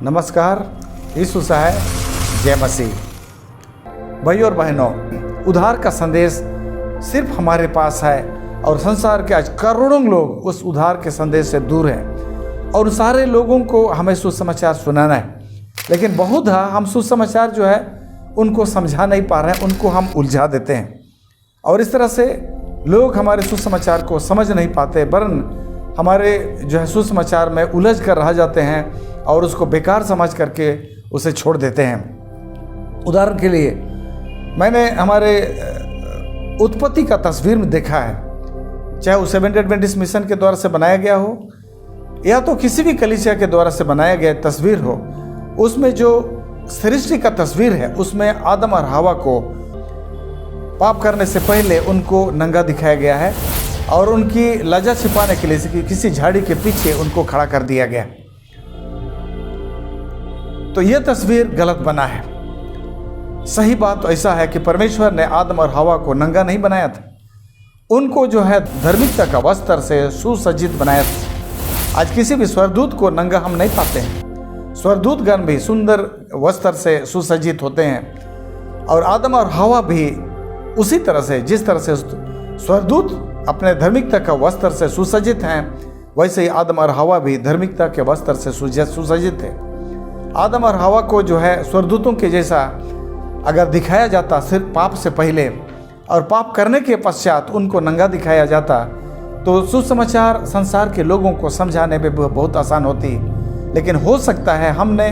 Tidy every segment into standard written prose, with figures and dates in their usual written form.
नमस्कार, यीशु है, जय मसीह। भाइयों और बहनों, उद्धार का संदेश सिर्फ हमारे पास है और संसार के आज करोड़ों लोग उस उद्धार के संदेश से दूर हैं और सारे लोगों को हमें सुसमाचार सुनाना है। लेकिन बहुधा हम सुसमाचार जो है उनको समझा नहीं पा रहे हैं, उनको हम उलझा देते हैं और इस तरह से लोग हमारे सुसमाचार को समझ नहीं पाते, वरन हमारे जो है सुसमाचार में उलझ कर रह जाते हैं और उसको बेकार समझ करके उसे छोड़ देते हैं। उदाहरण के लिए मैंने हमारे उत्पत्ति का तस्वीर में देखा है, चाहे वो सेवेंथ एडवेंटिस्ट मिशन के द्वारा से बनाया गया हो या तो किसी भी कलीसिया के द्वारा से बनाया गया तस्वीर हो, उसमें जो सृष्टि का तस्वीर है उसमें आदम और हवा को पाप करने से पहले उनको नंगा दिखाया गया है और उनकी लज्जा छिपाने के लिए किसी झाड़ी के पीछे उनको खड़ा कर दिया गया। तो यह तस्वीर गलत बना है। सही बात तो ऐसा है कि परमेश्वर ने आदम और हवा को नंगा नहीं बनाया था, उनको जो है धार्मिकता का वस्त्र से सुसज्जित बनाया था। आज किसी भी स्वर्गदूत को नंगा हम नहीं पाते हैं, स्वर्गदूतगण भी सुंदर वस्त्र से सुसज्जित होते हैं और आदम और हवा भी उसी तरह से, जिस तरह से स्वर्गदूत अपने धार्मिकता का वस्त्र से सुसज्जित हैं, वैसे ही आदम और हवा भी धार्मिकता के वस्त्र से सुसज्जित थे। आदम और हवा को जो है स्वर्गदूतों के जैसा अगर दिखाया जाता सिर्फ पाप से पहले और पाप करने के पश्चात उनको नंगा दिखाया जाता तो सुसमाचार संसार के लोगों को समझाने में बहुत आसान होती। लेकिन हो सकता है हमने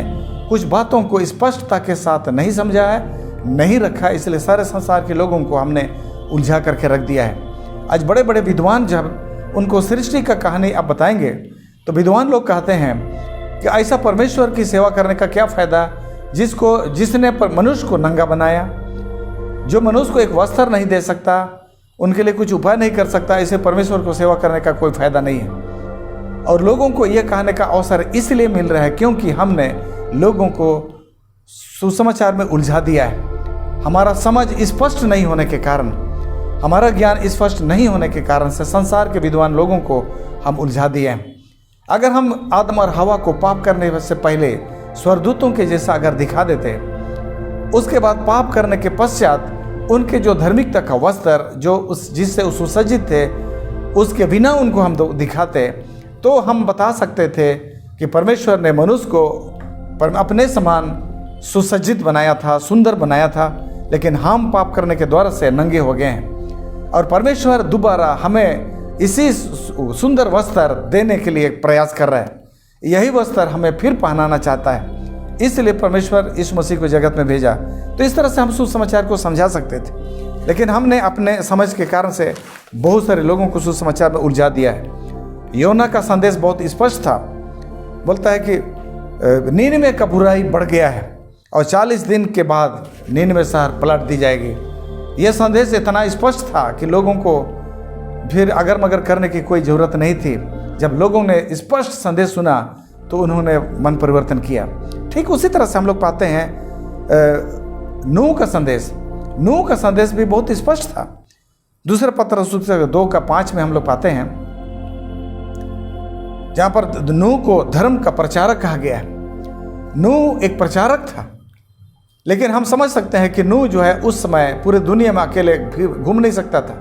कुछ बातों को स्पष्टता के साथ नहीं समझा है, नहीं रखा, इसलिए सारे संसार के लोगों को हमने उलझा करके रख दिया है। आज बड़े बड़े विद्वान जब उनको सृष्टि का कहानी आप बताएंगे तो विद्वान लोग कहते हैं कि ऐसा परमेश्वर की सेवा करने का क्या फ़ायदा जिसने मनुष्य को नंगा बनाया, जो मनुष्य को एक वस्त्र नहीं दे सकता, उनके लिए कुछ उपाय नहीं कर सकता, ऐसे परमेश्वर को सेवा करने का कोई फ़ायदा नहीं है। और लोगों को यह कहने का अवसर इसलिए मिल रहा है क्योंकि हमने लोगों को सुसमाचार में उलझा दिया है। हमारा समझ स्पष्ट नहीं होने के कारण, हमारा ज्ञान स्पष्ट नहीं होने के कारण से संसार के विद्वान लोगों को हम उलझा दिए हैं। अगर हम आदम और हवा को पाप करने से पहले स्वर्गदूतों के जैसा अगर दिखा देते, उसके बाद पाप करने के पश्चात उनके जो धार्मिकता का वस्त्र जो जिससे सुसज्जित थे उसके बिना उनको हम दिखाते तो हम बता सकते थे कि परमेश्वर ने मनुष्य को अपने समान सुसज्जित बनाया था, सुंदर बनाया था, लेकिन हम पाप करने के द्वारा से नंगे हो गए हैं और परमेश्वर दोबारा हमें इसी सुंदर वस्त्र देने के लिए प्रयास कर रहा है। यही वस्त्र हमें फिर पहनाना चाहता है, इसलिए परमेश्वर यीशु मसीह को जगत में भेजा। तो इस तरह से हम सुसमाचार को समझा सकते थे, लेकिन हमने अपने समझ के कारण से बहुत सारे लोगों को सुसमाचार में उलझा दिया है। योना का संदेश बहुत स्पष्ट था, बोलता है कि नीनवे का बुराई बढ़ गया है और 40 दिन के बाद नीनवे शहर पलट दी जाएगी। यह संदेश इतना स्पष्ट था कि लोगों को फिर अगर मगर करने की कोई ज़रूरत नहीं थी। जब लोगों ने स्पष्ट संदेश सुना तो उन्होंने मन परिवर्तन किया। ठीक उसी तरह से हम लोग पाते हैं नूह का संदेश भी बहुत स्पष्ट था। दूसरा पत्र 2:5 में हम लोग पाते हैं, जहाँ पर नूह को धर्म का प्रचारक कहा गया है। नूह एक प्रचारक था, लेकिन हम समझ सकते हैं कि नूह जो है उस समय पूरे दुनिया में अकेले घूम नहीं सकता था,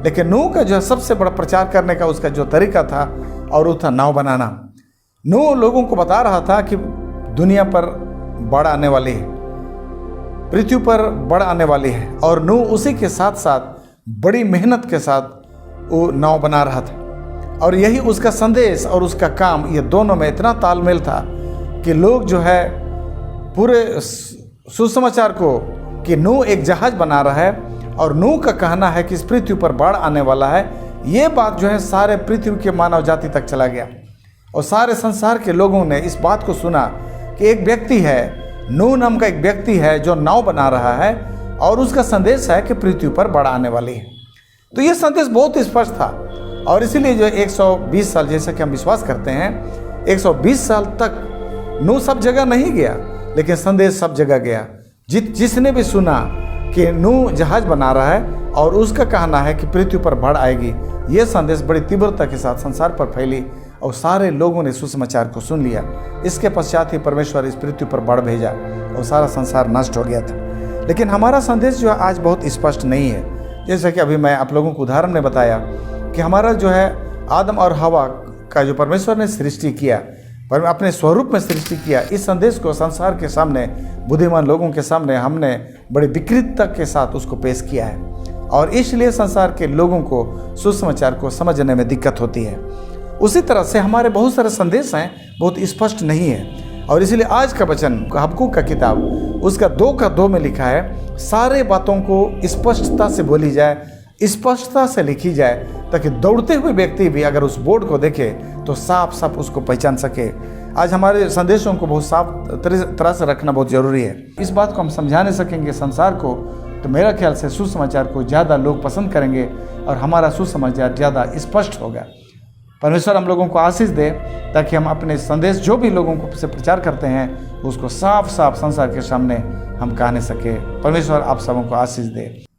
लेकिन नूह का जो है सबसे बड़ा प्रचार करने का उसका जो तरीका था और वो था नाव बनाना। नूह लोगों को बता रहा था कि दुनिया पर बाढ़ आने वाली है, पृथ्वी पर बाढ़ आने वाली है, और नूह उसी के साथ साथ बड़ी मेहनत के साथ वो नाव बना रहा था। और यही उसका संदेश और उसका काम, ये दोनों में इतना तालमेल था कि लोग जो है पूरे सुसमाचार को कि नूह एक जहाज बना रहा है और नूह का कहना है कि इस पृथ्वी पर बाढ़ आने वाला है, ये बात जो है सारे पृथ्वी के मानव जाति तक चला गया और सारे संसार के लोगों ने इस बात को सुना कि एक व्यक्ति है, नूह नाम का एक व्यक्ति है जो नाव बना रहा है और उसका संदेश है कि पृथ्वी पर बाढ़ आने वाली है। तो ये संदेश बहुत स्पष्ट था और इसीलिए जो 120 साल, जैसा कि हम विश्वास करते हैं, 120 साल तक नूह सब जगह नहीं गया, लेकिन संदेश सब जगह गया। जिसने भी सुना कि नूह जहाज बना रहा है और उसका कहना है कि पृथ्वी पर बाढ़ आएगी। ये संदेश बड़ी तीव्रता के साथ संसार पर फैली और सारे लोगों ने सुसमाचार को सुन लिया। इसके पश्चात ही परमेश्वर इस पृथ्वी पर बाढ़ भेजा और सारा संसार नष्ट हो गया था। लेकिन हमारा संदेश जो है आज बहुत स्पष्ट नहीं है। जैसा कि अभी मैं आप लोगों को उदाहरण में बताया कि हमारा जो है आदम और हवा का जो परमेश्वर ने सृष्टि किया, पर अपने स्वरूप में सृष्टि किया, इस संदेश को संसार के सामने, बुद्धिमान लोगों के सामने हमने बड़ी विकृतता के साथ उसको पेश किया है और इसलिए संसार के लोगों को सुसमाचार को समझने में दिक्कत होती है। उसी तरह से हमारे बहुत सारे संदेश हैं बहुत स्पष्ट नहीं है और इसीलिए आज का वचन हबक्कूक का किताब उसका 2:2 में लिखा है, सारे बातों को स्पष्टता से बोली जाए, स्पष्टता से लिखी जाए, ताकि दौड़ते हुए व्यक्ति भी अगर उस बोर्ड को देखे तो साफ साफ उसको पहचान सके। आज हमारे संदेशों को बहुत साफ तरह से रखना बहुत ज़रूरी है। इस बात को हम समझा नहीं सकेंगे संसार को तो मेरा ख्याल से सुसमाचार को ज़्यादा लोग पसंद करेंगे और हमारा सुसमाचार ज़्यादा स्पष्ट होगा। परमेश्वर हम लोगों को आशीष दे ताकि हम अपने संदेश जो भी लोगों को से प्रचार करते हैं उसको साफ साफ संसार के सामने हम कहने सके। परमेश्वर आप सबों को आशीष दे।